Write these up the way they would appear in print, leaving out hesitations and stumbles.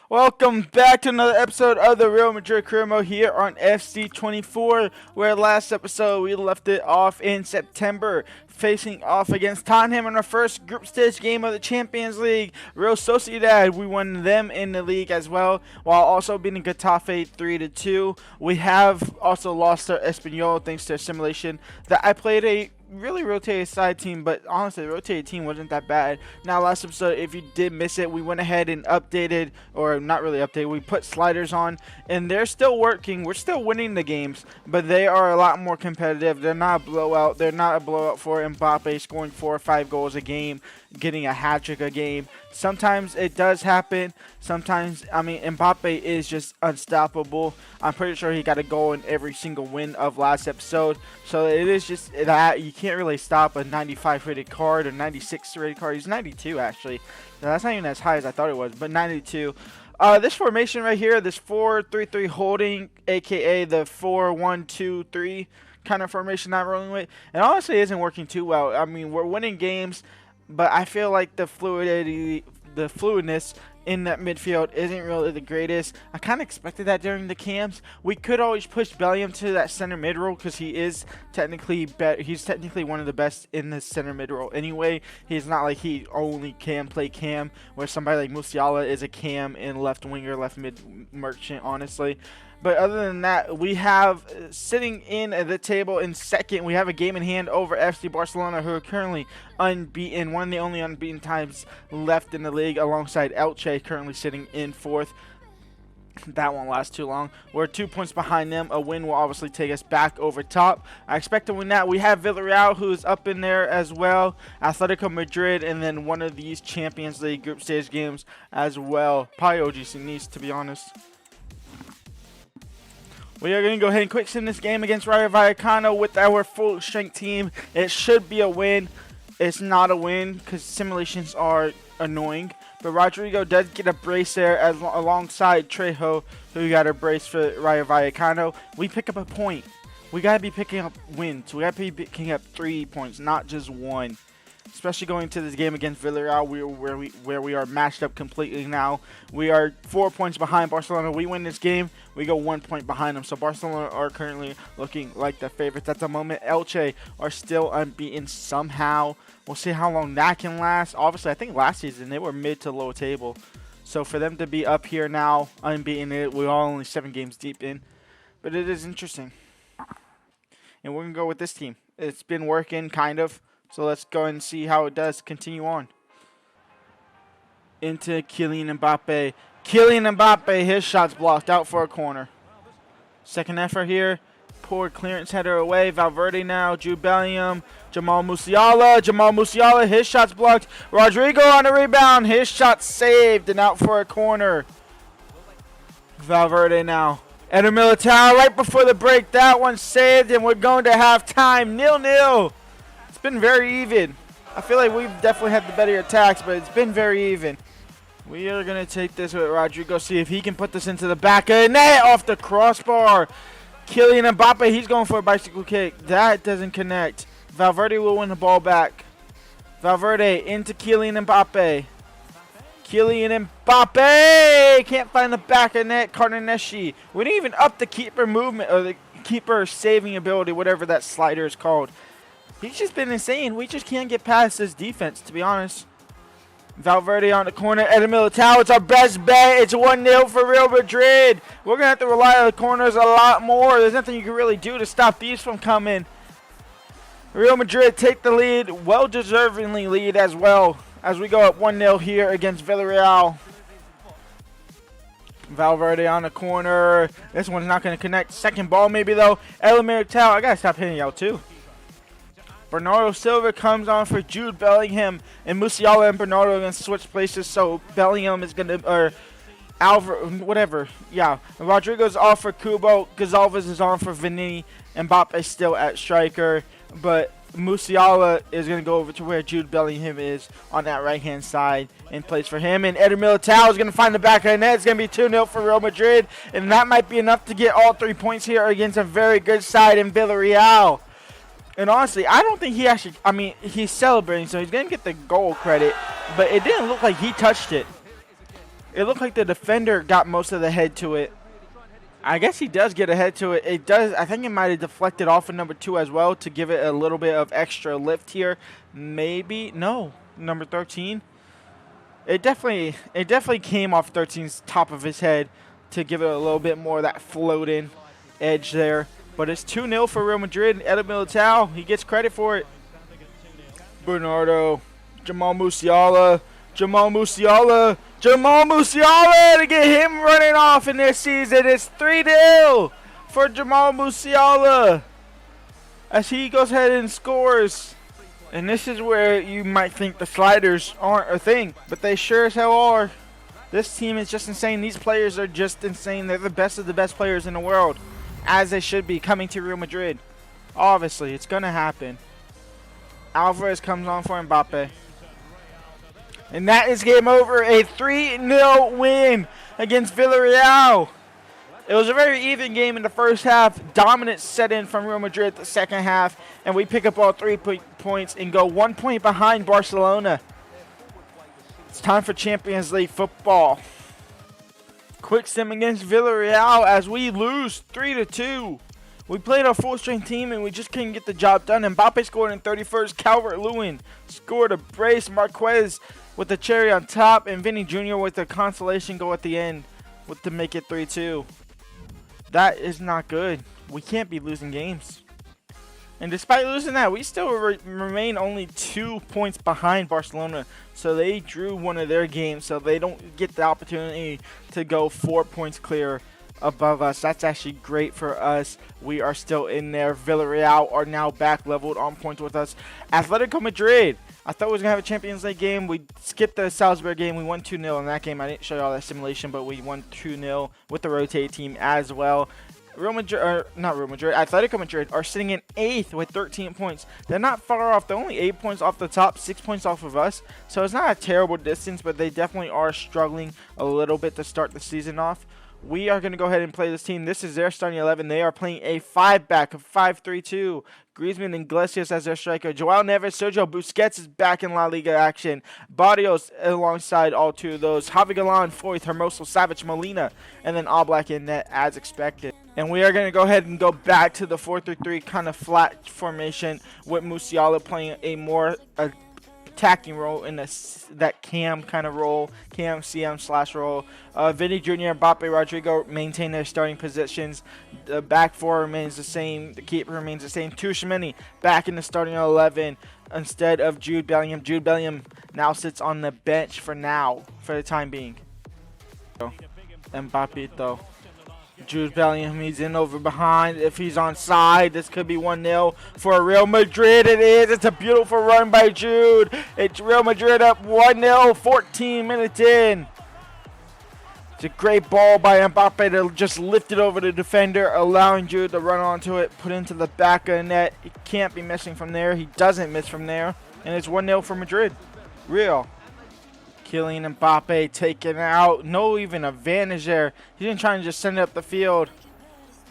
Welcome back to another episode of the Real Madrid Career Mode here on FC24, where last episode we left it off in September, facing off against Tottenham in our first group stage game of the Champions League. Real Sociedad, we won them in the league as well, while also beating Getafe 3-2. We have also lost our Espanyol thanks to a simulation that I played a really rotated side team, but honestly the rotated team wasn't that bad. Now last episode, if you did miss it, we went ahead and updated, or not really updated, we put sliders on, and they're still working. We're still winning the games, but they are a lot more competitive. They're not a blowout. They're not a blowout for Mbappe scoring 4 or 5 goals a game, getting a hat trick a game. Sometimes it does happen. Sometimes, Mbappe is just unstoppable. I'm pretty sure he got a goal in every single win of last episode. So it is just that you can't really stop a 95 rated card or 96 rated card. He's 92 actually. Now, that's not even as high as I thought it was, but 92. This formation right here, this 4-3-3 holding, aka the 4-1-2-3 kind of formation I'm rolling with, and honestly isn't working too well. I mean, we're winning games, but I feel like the fluidness in that midfield isn't really the greatest. I kind of expected that during the camps. We could always push Bellingham to that center mid role because he is technically he's technically one of the best in the center mid role anyway. He's not like he only can play cam, where somebody like Musiala is a cam and left winger, left mid merchant, honestly. But other than that, we have sitting in at the table in second, we have a game in hand over FC Barcelona, who are currently unbeaten, one of the only unbeaten times left in the league, alongside Elche currently sitting in fourth. That won't last too long. We're 2 points behind them. A win will obviously take us back over top. I expect to win that. We have Villareal, who's up in there as well, Atletico Madrid, and then one of these Champions League group stage games as well. Probably OGC Nice, to be honest. We are going to go ahead and quick sim this game against Rayo Vallecano with our full strength team. It should be a win. It's not a win because simulations are annoying. But Rodrigo does get a brace there alongside Trejo, who got a brace for Rayo Vallecano. We pick up a point. We got to be picking up wins. We got to be picking up 3 points, not just one. Especially going to this game against Villareal, where we are matched up completely now. We are 4 points behind Barcelona. We win this game, we go 1 point behind them. So Barcelona are currently looking like the favorites at the moment. Elche are still unbeaten somehow. We'll see how long that can last. Obviously, I think last season they were mid to low table. So for them to be up here now, unbeaten, we're only 7 games deep in. But it is interesting. And we're going to go with this team. It's been working, kind of. So let's go and see how it does continue on. Into Kylian Mbappe. Kylian Mbappe, his shot's blocked out for a corner. Second effort here. Poor clearance header away. Valverde now. Jude Bellingham. Jamal Musiala. Jamal Musiala, his shot's blocked. Rodrigo on the rebound. His shot saved and out for a corner. Valverde now. Eder Militao right before the break. That one saved, and we're going to halftime. 0-0. It's been very even. I feel like we've definitely had the better attacks, but it's been very even. We are going to take this with Rodrigo, see if he can put this into the back of the net off the crossbar. Kylian Mbappe, he's going for a bicycle kick. That doesn't connect. Valverde will win the ball back. Valverde into Kylian Mbappe. Kylian Mbappe can't find the back of net. Carneneshi. We didn't even up the keeper movement, or the keeper saving ability, whatever that slider is called. He's just been insane. We just can't get past his defense, to be honest. Valverde on the corner. Eder Militao, it's our best bet. It's 1-0 for Real Madrid. We're going to have to rely on the corners a lot more. There's nothing you can really do to stop these from coming. Real Madrid take the lead. Well-deservingly lead as well, as we go up 1-0 here against Villareal. Valverde on the corner. This one's not going to connect. Second ball maybe, though. Eder Militao, I got to stop hitting out, too. Bernardo Silva comes on for Jude Bellingham, and Musiala and Bernardo are going to switch places, so Bellingham is going to, or Alvaro, whatever, yeah. Rodrigo's off for Kubo, Gonzalez is on for Vinny, Mbappe still at striker, but Musiala is going to go over to where Jude Bellingham is on that right-hand side and plays for him, and Eder Militao is going to find the back of the net. It's going to be 2-0 for Real Madrid, and that might be enough to get all 3 points here against a very good side in Villareal. And honestly, I don't think he actually, he's celebrating, so he's going to get the goal credit, but it didn't look like he touched it. It looked like the defender got most of the head to it. I guess he does get a head to it. It does. I think it might have deflected off of number 2 as well to give it a little bit of extra lift here. Maybe. No. Number 13. It definitely came off 13's top of his head to give it a little bit more of that floating edge there. But it's 2-0 for Real Madrid. Eder Militao, he gets credit for it. Bernardo, Jamal Musiala to get him running off in this season. It's 3-0 for Jamal Musiala as he goes ahead and scores. And this is where you might think the sliders aren't a thing, but they sure as hell are. This team is just insane. These players are just insane. They're the best of the best players in the world, as they should be, coming to Real Madrid. Obviously, it's going to happen. Alvarez comes on for Mbappe. And that is game over. A 3-0 win against Villareal. It was a very even game in the first half. Dominance set in from Real Madrid the second half. And we pick up all 3 points and go 1 point behind Barcelona. It's time for Champions League football. Quick sim against Villareal as we lose 3-2. We played our full-strength team and we just couldn't get the job done. Mbappe scored in 31st. Calvert-Lewin scored a brace. Marquez with the cherry on top. And Vinny Jr. with the consolation goal at the end to make it 3-2. That is not good. We can't be losing games. And despite losing that, we still remain only 2 points behind Barcelona. So they drew one of their games, so they don't get the opportunity to go 4 points clear above us. That's actually great for us. We are still in there. Villareal are now back leveled on points with us. Atletico Madrid. I thought we was going to have a Champions League game. We skipped the Salzburg game. We won 2-0 in that game. I didn't show you all that simulation, but we won 2-0 with the rotate team as well. Atletico Madrid are sitting in 8th with 13 points. They're not far off. They're only 8 points off the top, 6 points off of us. So it's not a terrible distance, but they definitely are struggling a little bit to start the season off. We are going to go ahead and play this team. This is their starting 11. They are playing a 5-back of 5-3-2. Griezmann and Iglesias as their striker. Joao Neves, Sergio Busquets is back in La Liga action. Barrios alongside all 2 of those. Javi Galán, Foyth, Hermoso, Savic, Molina, and then Oblak in net as expected. And we are going to go ahead and go back to the 4-3-3 kind of flat formation with Musiala playing a more attacking role in that cam kind of role, cam CM / role. Vinny Jr., Mbappe, Rodrigo maintain their starting positions. The back 4 remains the same. The keeper remains the same. Tchouaméni back in the starting 11 instead of Jude Bellingham. Jude Bellingham now sits on the bench for the time being. Mbappe though. Jude Bellingham, he's in over behind. If he's onside, this could be 1-0 for Real Madrid. It is. It's a beautiful run by Jude. It's Real Madrid up 1-0, 14 minutes in. It's a great ball by Mbappe to just lift it over the defender, allowing Jude to run onto it, put into the back of the net. He can't be missing from there. He doesn't miss from there. And it's 1-0 for Madrid. Real. Kylian Mbappe taken out. No even advantage there. He's been trying to just send it up the field.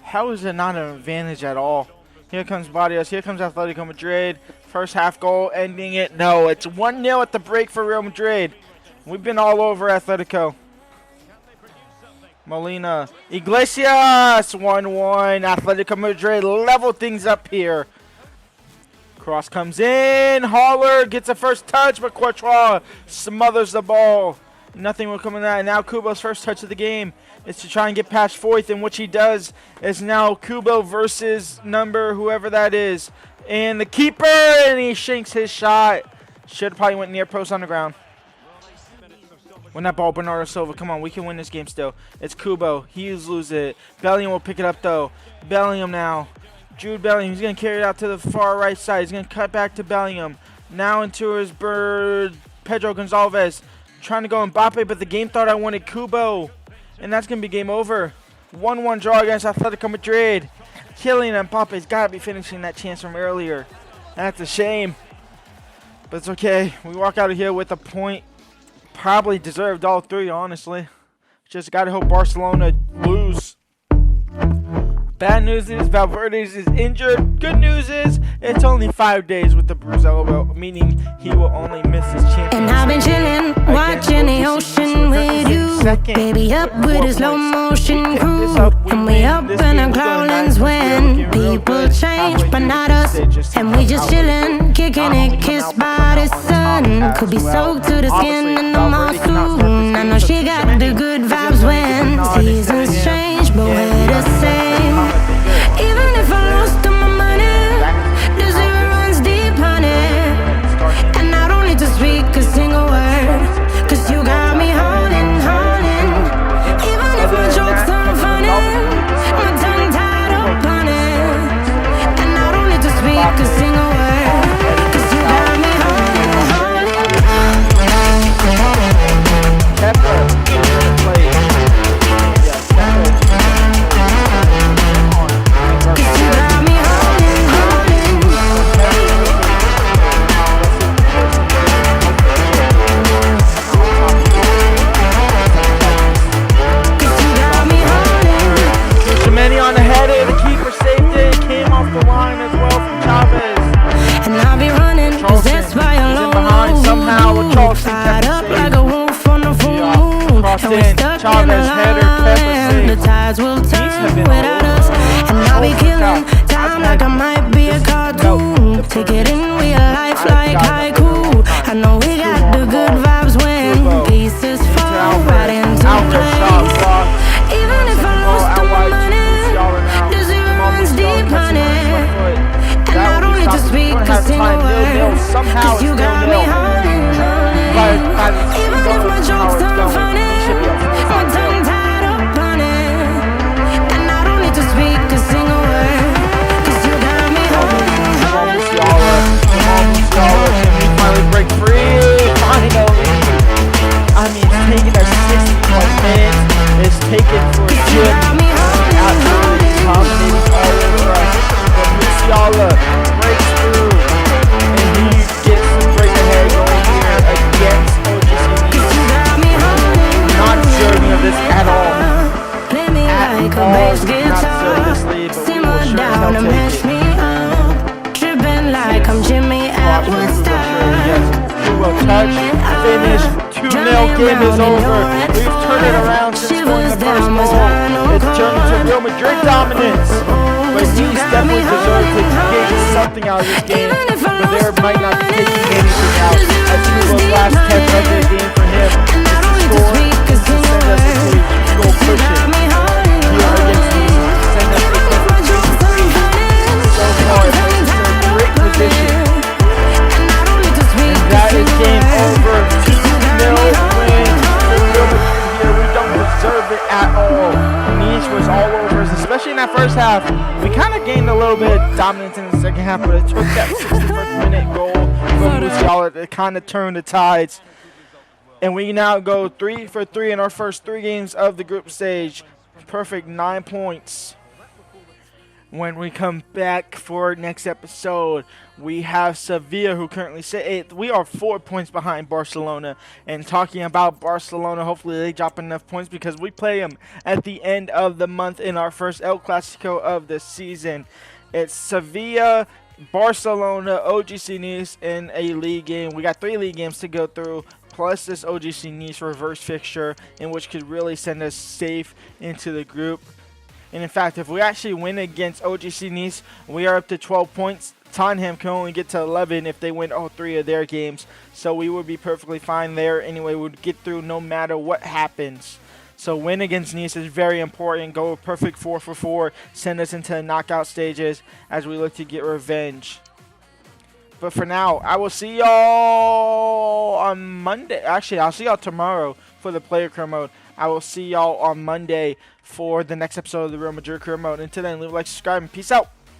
How is it not an advantage at all? Here comes Barrios. Here comes Atletico Madrid. First half goal ending it. No, it's 1-0 at the break for Real Madrid. We've been all over Atletico. Molina. Iglesias. 1-1. Atletico Madrid level things up here. Cross comes in. Haller gets a first touch, but Courtois smothers the ball. Nothing will come in that. And now Kubo's first touch of the game is to try and get past Foyth, and what he does is now Kubo versus number whoever that is. And the keeper, and he shanks his shot. Should have probably went near post on the ground. Win that ball, Bernardo Silva. Come on, we can win this game still. It's Kubo. He's losing it. Bellingham will pick it up, though. Bellingham now. Jude Bellingham, he's going to carry it out to the far right side. He's going to cut back to Bellingham. Now into his bird, Pedro Gonzalez. Trying to go Mbappe, but the game thought I wanted Kubo. And that's going to be game over. 1-1 draw against Atletico Madrid. Kylian Mbappe's got to be finishing that chance from earlier. That's a shame. But it's okay. We walk out of here with a point. Probably deserved all 3, honestly. Just got to hope Barcelona lose. Bad news is Valverde is injured. Good news is it's only 5 days with the bruised elbow, meaning he will only miss his Champions League. And I've been chilling, watching the ocean with you. second. Baby up with with 4 a slow points. motion We pick crew, this up, we and we win up this in game. our We go to growlings 9 when looking real people good. change, Halfway but through not the us. stage, just And see we how just it is. chillin', kicking Not only it, come kissed out, but by come the out on top sun. as Could be well. soaked to the skin Obviously, in the Valverde cannot start this monsoon. I game, know so she too got many the good is vibes gonna get the when nod instead of seasons him, change, but and we're we the are gonna same. come up bigger. Even if I lost all my money, Back to the zero runs deep, honey. And I don't need to speak a single word, cause you got me holding, holding. Even if my jokes aren't funny, my tongue tied up on it. And I don't need to speak a single word, cause you got me holding, holding. Kepler plays. Yeah, Kepler. Cause you got me holding, holding. Cause you got me holding. Too on the header, the keeper saved it, came off the line as well from Chavez. And I'll be running, cause that's why I'm He's in low. behind somehow with Charleston. Fired up Kepler like saved. a wolf on the full moon. Crossed And we're in, stuck in Chavez, a header, Kepler line. saved. The tides will These turn have been without all us. over. And I'll be Over killing top. time I've like I had might be a this cartoon. belt, Take it in real life I've like got haiku. I know we got the good vibes when pieces fall right into place. Even if I lost all my money, the zero runs deep, honey. And I don't need to speak a single word, cause you got me holding, holding. Even if my jokes aren't funny, my tongue tied up on it. And I don't need to speak a single word, cause you got me holding, holding. Can we finally break free? Finally! I mean, it's taken us 61 minutes. It's taken for You Jim. got me holding, Absolutely holding. dominating all over us. But Musiala breaks through, and he gets the break ahead goal here against OGC. You got me holding, Not deserving of this at all. play me like a all, bass not deserve this guitar. lead, but we will Simmer sure as down hell and take mash it. me up. Tripping like I'm Jimmy at Woodstock. Yes, who will touch, finish, 2-0, game is over. We've turned it around since scoring the first goal. It's turned into Real Madrid dominance. But Nice definitely deserve to get something out of this game. But there might not be taking anything out. As Hugo's last 10 of the game for him And I don't is need to to score speak a and to single send us word, into a goal you got pushing. me holding, Here against Nice, holding. send us Even if my jokes aren't funny, so far. It puts us in a great position. and I don't need to speak a That is single game word. over. 2-0 win for Real Madrid here. We don't deserve it at all. Nice was all over us, especially in that first half. We kind of gained a little bit of dominance in the second half, but it took that 61st minute goal from Musiala to kind of turn the tides. And we now go 3 for 3 in our first 3 games of the group stage. Perfect 9 points. When we come back for next episode, we have Sevilla, who currently sit 8th. We are 4 points behind Barcelona. And talking about Barcelona, hopefully they drop enough points because we play them at the end of the month in our first El Clasico of the season. It's Sevilla, Barcelona, OGC Nice in a league game. We got 3 league games to go through, plus this OGC Nice reverse fixture, in which could really send us safe into the group. And in fact, if we actually win against OGC Nice, we are up to 12 points. Tottenham can only get to 11 if they win all 3 of their games. So we would be perfectly fine there. Anyway, we'd get through no matter what happens. So win against Nice is very important. Go a perfect 4 for 4. Send us into the knockout stages as we look to get revenge. But for now, I will see y'all on Monday. Actually, I'll see y'all tomorrow for the player career mode. I will see y'all on Monday for the next episode of the Real Madrid career mode. Until then, leave a like, subscribe, and peace out.